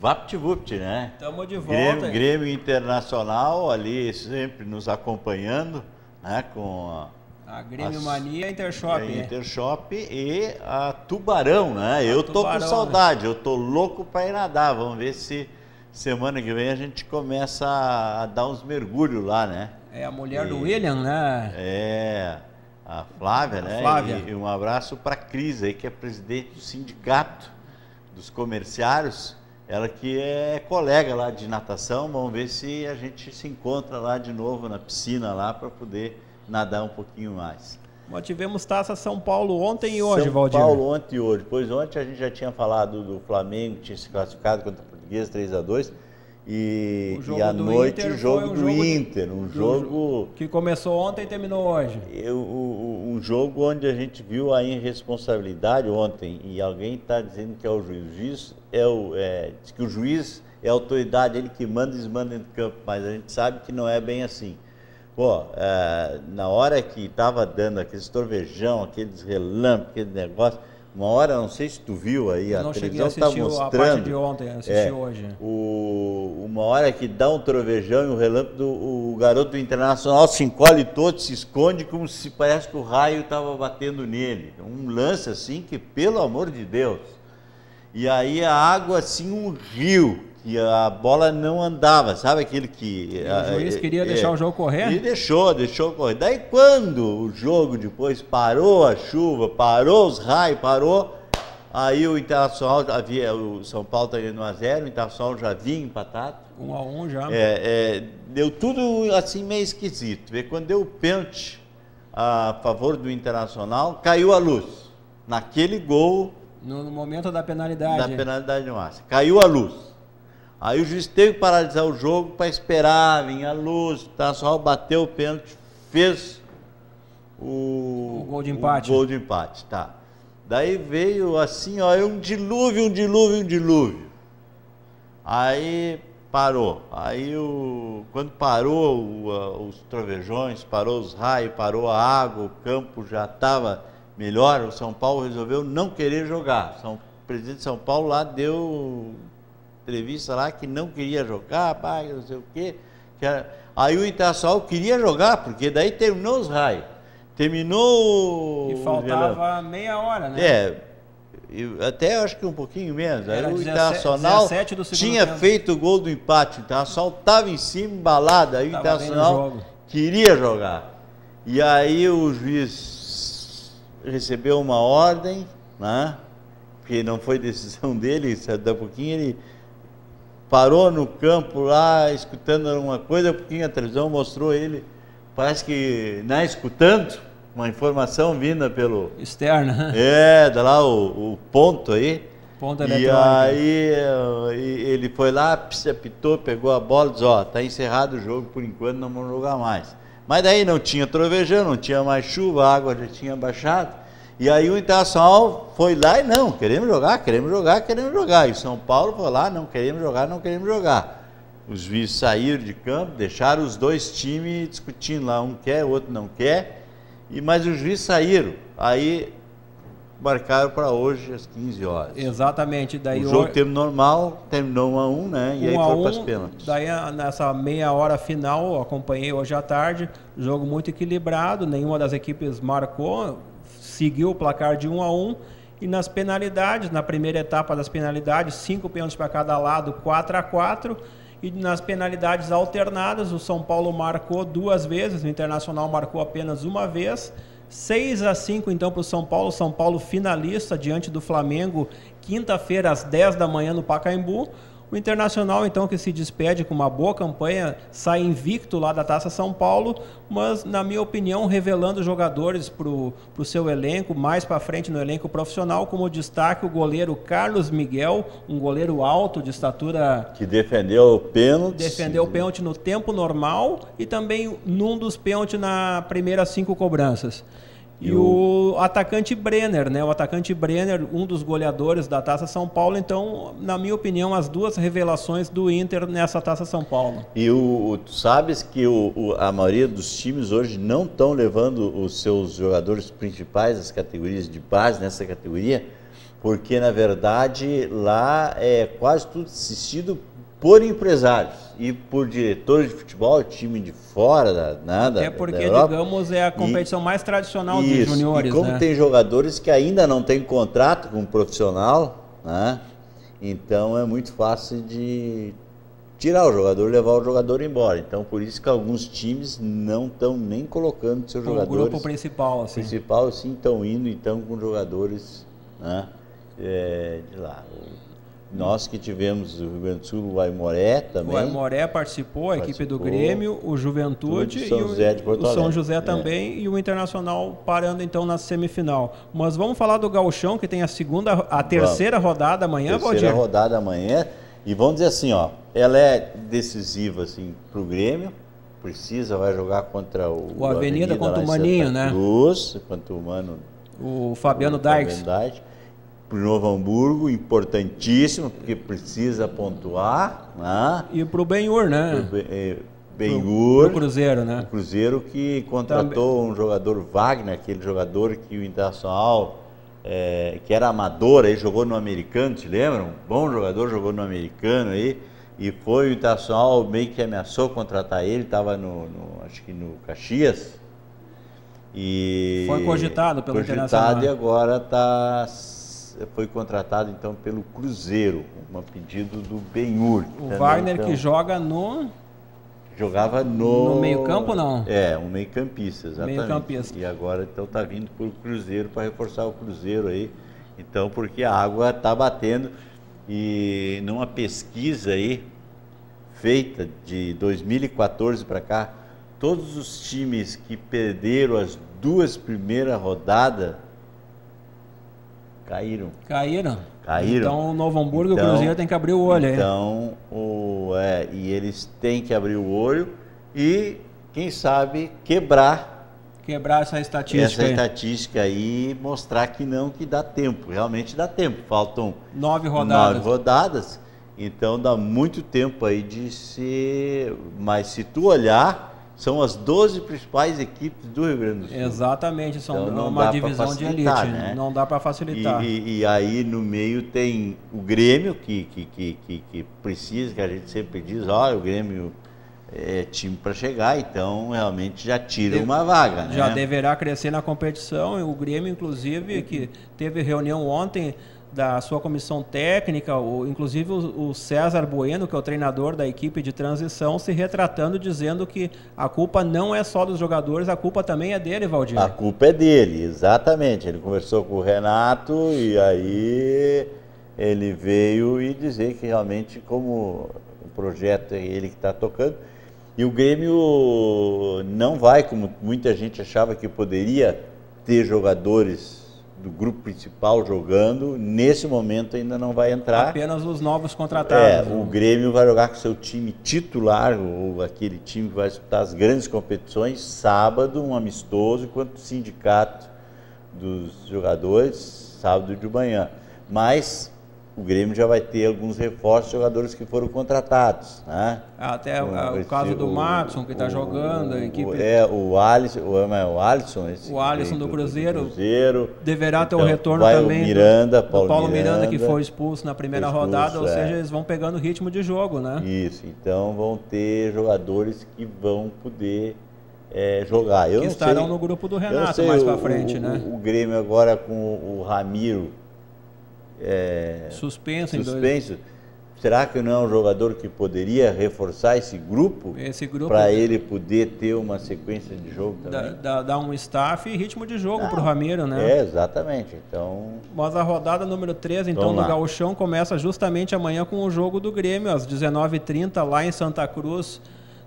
VaptVupt, né? Estamos de volta. Grêmio Internacional ali sempre nos acompanhando, né? Com a Grêmio Mania, a Intershop. A Intershop e a Tubarão, né? Eu tô com saudade, eu tô louco para ir nadar. Vamos ver se semana que vem a gente começa a dar uns mergulhos lá, né? É a mulher do William, né? É, a Flávia, né? Flávia. E um abraço para a Cris aí, que é presidente do sindicato dos comerciários. Ela que é colega lá de natação. Vamos ver se a gente se encontra lá de novo na piscina lá para poder nadar um pouquinho mais. Nós tivemos Taça São Paulo ontem e hoje, Valdir. São Paulo ontem e hoje. Pois ontem a gente já tinha falado do Flamengo, que tinha se classificado contra a Portuguesa 3-2. E à noite o jogo do Inter. Um jogo que começou ontem e terminou hoje. Um jogo onde a gente viu a irresponsabilidade ontem. E alguém está dizendo que é o juiz. Diz que o juiz é a autoridade, ele que manda e desmanda dentro do campo. Mas a gente sabe que não é bem assim. Pô, na hora que estava dando aqueles torvejão, aqueles relâmpagos, aquele negócio, uma hora, não sei se tu viu aí, a televisão está mostrando. A parte de ontem, assisti hoje. Uma hora que dá um trovejão e o relâmpago, o garoto do Internacional se encolhe todo, se esconde, como se parece que o raio estava batendo nele. Um lance assim que, pelo amor de Deus. E aí a água assim, um rio. E a bola não andava, sabe aquele que... o juiz queria deixar o jogo correr? E deixou correr. Daí quando o jogo depois parou a chuva, parou os raios, parou, aí o Internacional, o São Paulo está indo 1-0, o Internacional já vinha empatado. 1-1 já. Deu tudo assim meio esquisito. Quando deu o pênalti a favor do Internacional, caiu a luz. Naquele gol... No momento da penalidade. Da penalidade máxima. Caiu a luz. Aí o juiz teve que paralisar o jogo para esperar, vinha a luz, o Internacional bateu o pênalti, fez o gol de empate. O gol de empate, tá. Daí veio assim, ó, um dilúvio. Aí parou. Aí quando parou os trovejões, parou os raios, parou a água, o campo já estava melhor, o São Paulo resolveu não querer jogar. O presidente de São Paulo lá deu entrevista lá que não queria jogar, não sei o quê. Aí o Internacional queria jogar, porque daí terminou os raios. Terminou... E faltava meia hora, né? Até acho que um pouquinho menos. Aí o 17, Internacional 17 do segundo tinha tempo. feito o gol do empate. O Internacional estava em cima, embalado. Aí o Internacional queria jogar. E aí o juiz recebeu uma ordem, né? Porque não foi decisão dele, daqui a pouquinho ele parou no campo lá, escutando alguma coisa, porque a televisão mostrou ele, parece que, né, escutando uma informação vinda pelo... Externa. Dá lá o ponto aí. Ponto eletrônico. E aí ele foi lá, apitou, pegou a bola e disse, ó, tá encerrado o jogo, por enquanto não vamos jogar mais. Mas daí não tinha trovejão, não tinha mais chuva, a água já tinha baixado. E aí o Internacional foi lá e não, queremos jogar. E o São Paulo foi lá, não queremos jogar. Os juízes saíram de campo, deixaram os dois times discutindo lá, um quer, o outro não quer, mas os juízes saíram. Aí marcaram para hoje às 15 horas. Exatamente. Daí o jogo terminou normal, terminou 1-1, né? E aí foi para as pênaltis. Daí nessa meia hora final, acompanhei hoje à tarde, jogo muito equilibrado, nenhuma das equipes marcou, seguiu o placar de 1-1 e nas penalidades, na primeira etapa das penalidades, 5 pênaltis para cada lado, 4-4, e nas penalidades alternadas, o São Paulo marcou 2 vezes, o Internacional marcou apenas uma vez, 6-5 então para o São Paulo finalista diante do Flamengo, quinta-feira às 10 da manhã no Pacaembu. O Internacional, então, que se despede com uma boa campanha, sai invicto lá da Taça São Paulo, mas, na minha opinião, revelando jogadores para o seu elenco, mais para frente no elenco profissional, como destaque o goleiro Carlos Miguel, um goleiro alto, de estatura... Que defendeu o pênalti. Defendeu o pênalti no tempo normal e também num dos pênaltis na primeira 5 cobranças. E o atacante Brenner, né? O atacante Brenner, um dos goleadores da Taça São Paulo. Então, na minha opinião, as 2 revelações do Inter nessa Taça São Paulo. E tu sabes que a maioria dos times hoje não estão levando os seus jogadores principais, as categorias de base nessa categoria, porque na verdade lá é quase tudo assistido por empresários e por diretores de futebol, time de fora, nada. É porque, digamos, é a competição mais tradicional de juniores, e como tem jogadores que ainda não têm contrato com um profissional, né? Então é muito fácil de tirar o jogador, levar o jogador embora. Então por isso que alguns times não estão nem colocando seus jogadores. O grupo principal, assim. Principal, sim, estão indo então com jogadores, né, de lá. Nós que tivemos o Rio Grande do Sul, o Aimoré também. O Aimoré participou, a equipe do Grêmio, o Juventude São José de Porto Alegre. o São José também e o Internacional parando então na semifinal. Mas vamos falar do Gauchão, que tem a terceira rodada amanhã, Valdir? Terceira rodada amanhã. E vamos dizer assim, ó, ela é decisiva assim, para o Grêmio. Vai jogar contra o Avenida contra o Maninho, né? Contra o Mano. O Fabiano Dykes. Para o Novo Hamburgo, importantíssimo, porque precisa pontuar, né? E para o Benhur, né? Benhur. Para o Cruzeiro, né? O Cruzeiro que contratou um jogador Wagner, aquele jogador que o Internacional, que era amador, aí jogou no Americano, te lembram? Um bom jogador, jogou no Americano aí. E foi o Internacional meio que ameaçou contratar ele, estava acho que no Caxias. E foi cogitado pelo Internacional. E agora foi contratado então pelo Cruzeiro, um pedido do Benhur. O Wagner então, que jogava no meio-campo, não? Um meio-campista, exatamente. Meio-campista. E agora então está vindo para o Cruzeiro para reforçar o Cruzeiro aí. Então, porque a água está batendo e numa pesquisa aí feita de 2014 para cá, todos os times que perderam as 2 primeiras rodadas caíram. Então o Novo Hamburgo e o Cruzeiro tem que abrir o olho aí. Então, e eles têm que abrir o olho e, quem sabe, quebrar essa estatística aí e mostrar que dá tempo. Realmente dá tempo. Faltam 9 rodadas. 9 rodadas. Então dá muito tempo aí de ser. Mas se tu olhar, são as 12 principais equipes do Rio Grande do Sul. Exatamente, são então, uma divisão de elite, né? Não dá para facilitar. E aí no meio tem o Grêmio, que precisa, que a gente sempre diz, o Grêmio é time para chegar, então realmente já tira uma vaga. Já né? deverá crescer na competição, e o Grêmio, inclusive, que teve reunião ontem da sua comissão técnica, inclusive o César Bueno, que é o treinador da equipe de transição, se retratando, dizendo que a culpa não é só dos jogadores, a culpa também é dele, Valdir. A culpa é dele, exatamente. Ele conversou com o Renato e aí ele veio e dizer que realmente, como o projeto é ele que está tocando, e o Grêmio não vai, como muita gente achava que poderia ter jogadores do grupo principal jogando, nesse momento ainda não vai entrar. Apenas os novos contratados. O Grêmio vai jogar com seu time titular, ou aquele time que vai disputar as grandes competições, sábado, um amistoso, enquanto o sindicato dos jogadores, sábado de manhã. Mas o Grêmio já vai ter alguns reforços de jogadores que foram contratados, né? Até o caso do Matson, que está jogando, a equipe... O Alisson do Cruzeiro deverá ter então, o retorno também do Paulo Miranda, que foi expulso na primeira rodada, ou seja, eles vão pegando ritmo de jogo, né? Isso, então vão ter jogadores que vão poder jogar. Que estarão no grupo do Renato mais para frente, né? O Grêmio agora com o Ramiro suspenso. Será que não é um jogador que poderia reforçar esse grupo para ele poder ter uma sequência de jogo também? Dar um staff e ritmo de jogo para o Ramiro, né? Exatamente. Então... Mas a rodada número 3, então, no Gauchão, começa justamente amanhã com o jogo do Grêmio, às 19h30, lá em Santa Cruz,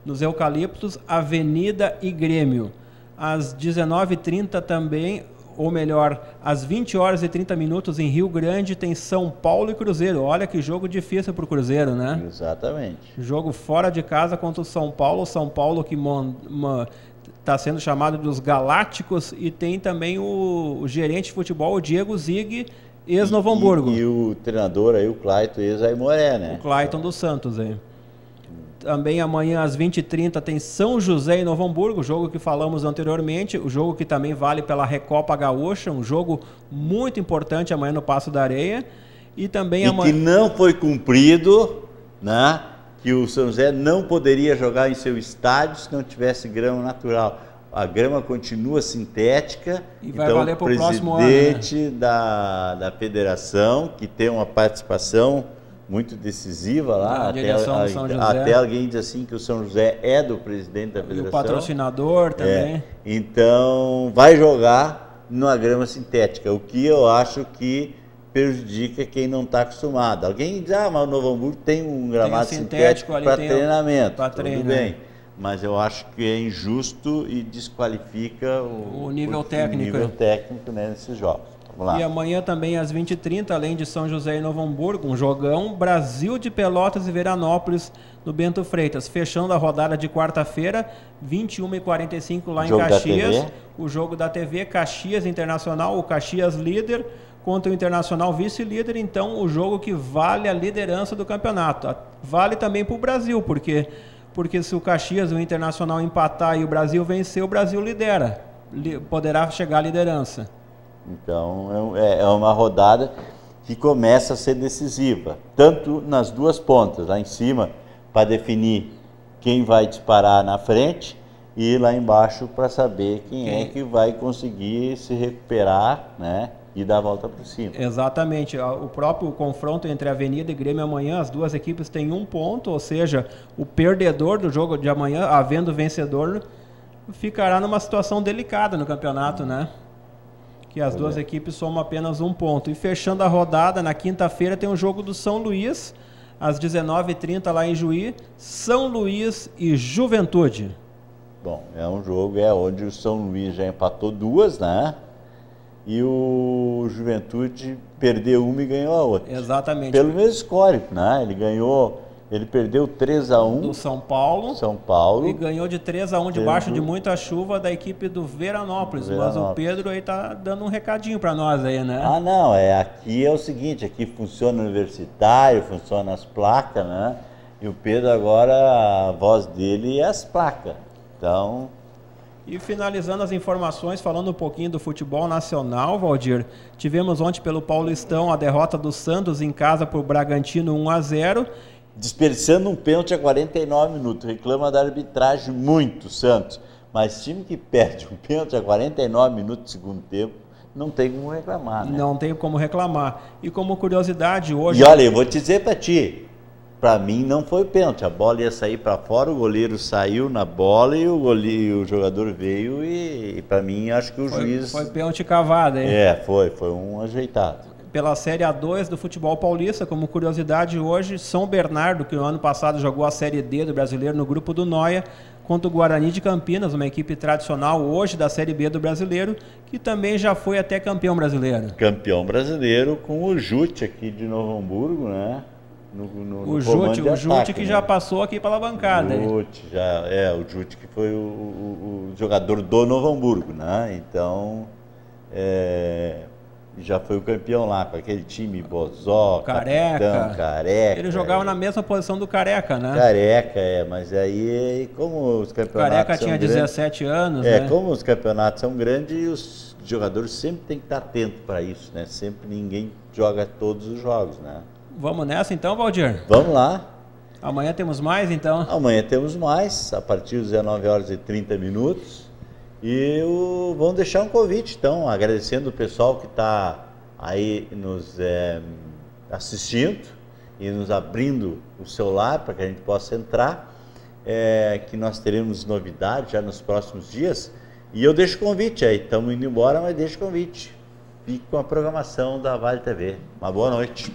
nos Eucaliptos, Avenida e Grêmio. Às 19h30 também... ou melhor, às 20h30 em Rio Grande tem São Paulo e Cruzeiro. Olha que jogo difícil para o Cruzeiro, né? Exatamente. Jogo fora de casa contra o São Paulo que está sendo chamado dos Galácticos, e tem também o gerente de futebol, o Diego Zig, ex-Novo Hamburgo. E o treinador aí, o Clayton, ex-Aimoré, né? O Clayton dos Santos aí. Também amanhã às 20h30 tem São José e Novo Hamburgo, jogo que falamos anteriormente, o jogo que também vale pela Recopa Gaúcha, um jogo muito importante amanhã no Passo da Areia. E também que não foi cumprido, né? Que o São José não poderia jogar em seu estádio se não tivesse grama natural. A grama continua sintética, e vai então valer o pro próximo ano, né? presidente da federação, que tem uma participação muito decisiva lá, até alguém diz assim que o São José é do presidente da federação. E o patrocinador também. Então vai jogar numa grama sintética, o que eu acho que prejudica quem não está acostumado. Alguém diz, mas o Novo Hamburgo tem um gramado sintético para treinamento, tudo bem. Mas eu acho que é injusto e desqualifica o nível técnico, né, nesses jogos. Vamos lá. E amanhã também às 20h30, além de São José e Novo Hamburgo, um jogão, Brasil de Pelotas e Veranópolis no Bento Freitas. Fechando a rodada de quarta-feira, 21h45 lá em Caxias. O jogo da TV, Caxias Internacional, o Caxias líder contra o Internacional vice-líder. Então o jogo que vale a liderança do campeonato. Vale também para o Brasil, porque se o Caxias e o Internacional empatar e o Brasil vencer, o Brasil lidera, poderá chegar à liderança. Então é uma rodada que começa a ser decisiva, tanto nas duas pontas, lá em cima para definir quem vai disparar na frente e lá embaixo para saber quem é que vai conseguir se recuperar, né, e dar a volta por cima. Exatamente, o próprio confronto entre Avenida e Grêmio amanhã, as duas equipes têm 1 ponto, ou seja, o perdedor do jogo de amanhã, havendo vencedor, ficará numa situação delicada no campeonato, né? Que as duas equipes somam apenas 1 ponto. E fechando a rodada, na quinta-feira tem o jogo do São Luís, às 19h30 lá em Juí, São Luís e Juventude. Bom, é um jogo onde o São Luís já empatou 2, né? E o Juventude perdeu uma e ganhou a outra. Exatamente. Pelo mesmo score, né? Ele perdeu 3-1 do São Paulo e ganhou de 3-1 debaixo de muita chuva da equipe do Veranópolis. Mas o Pedro aí tá dando um recadinho para nós aí, né? Não, aqui é o seguinte, aqui funciona o universitário, funciona as placas, né? E o Pedro agora, a voz dele é as placas. Então... E finalizando as informações, falando um pouquinho do futebol nacional, Valdir, tivemos ontem pelo Paulistão a derrota do Santos em casa por Bragantino 1-0. Desperdiçando um pênalti a 49 minutos, reclama da arbitragem muito, Santos. Mas time que perde um pênalti a 49 minutos do segundo tempo, não tem como reclamar, né? Não tem como reclamar. E como curiosidade hoje... E olha, eu vou te dizer para ti, para mim não foi pênalti, a bola ia sair para fora, o goleiro saiu na bola e o jogador veio e para mim acho que o juiz... Foi pênalti cavado, hein? Foi um ajeitado. Pela Série A2 do futebol paulista, como curiosidade hoje, São Bernardo, que no ano passado jogou a Série D do Brasileiro no grupo do Noia, contra o Guarani de Campinas, uma equipe tradicional hoje da Série B do Brasileiro, que também já foi até campeão brasileiro. Campeão brasileiro com o Jute aqui de Novo Hamburgo, né? O Jute que já passou aqui pela bancada. O Jute que foi o jogador do Novo Hamburgo, né? Então, já foi o campeão lá com aquele time Bozó, Capitão, Careca. Ele jogava na mesma posição do Careca, né? Careca, mas aí como os campeonatos Careca tinha 17 anos, né? Como os campeonatos são grandes, os jogadores sempre têm que estar atentos para isso, né? Sempre ninguém joga todos os jogos, né? Vamos nessa então, Valdir? Vamos lá. Amanhã temos mais, então? Amanhã temos mais, a partir das 19h30. E vamos deixar um convite, então, agradecendo o pessoal que está aí nos assistindo e nos abrindo o celular para que a gente possa entrar, que nós teremos novidades já nos próximos dias. E eu deixo o convite aí, estamos indo embora, mas deixo o convite. Fique com a programação da Vale TV. Uma boa noite.